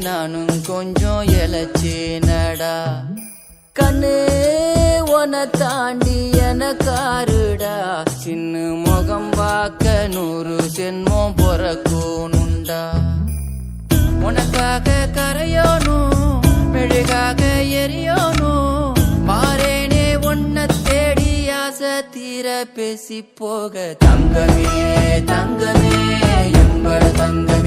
நானும் கொஞ்சம் இழைச்சேனடா. கண்ணு உன தாண்டி எனக்காருடா, சின்ன முகம் பார்க்க 100 ஜென்மம் பொறக்கணுண்டா. உனக்காக கரையோனும் மெழுகாக எரியோனும், மாறேனே உன்னை தேடி ஆசை தீர பேசி போக. தங்கமே தங்கமே என்பட தங்கமே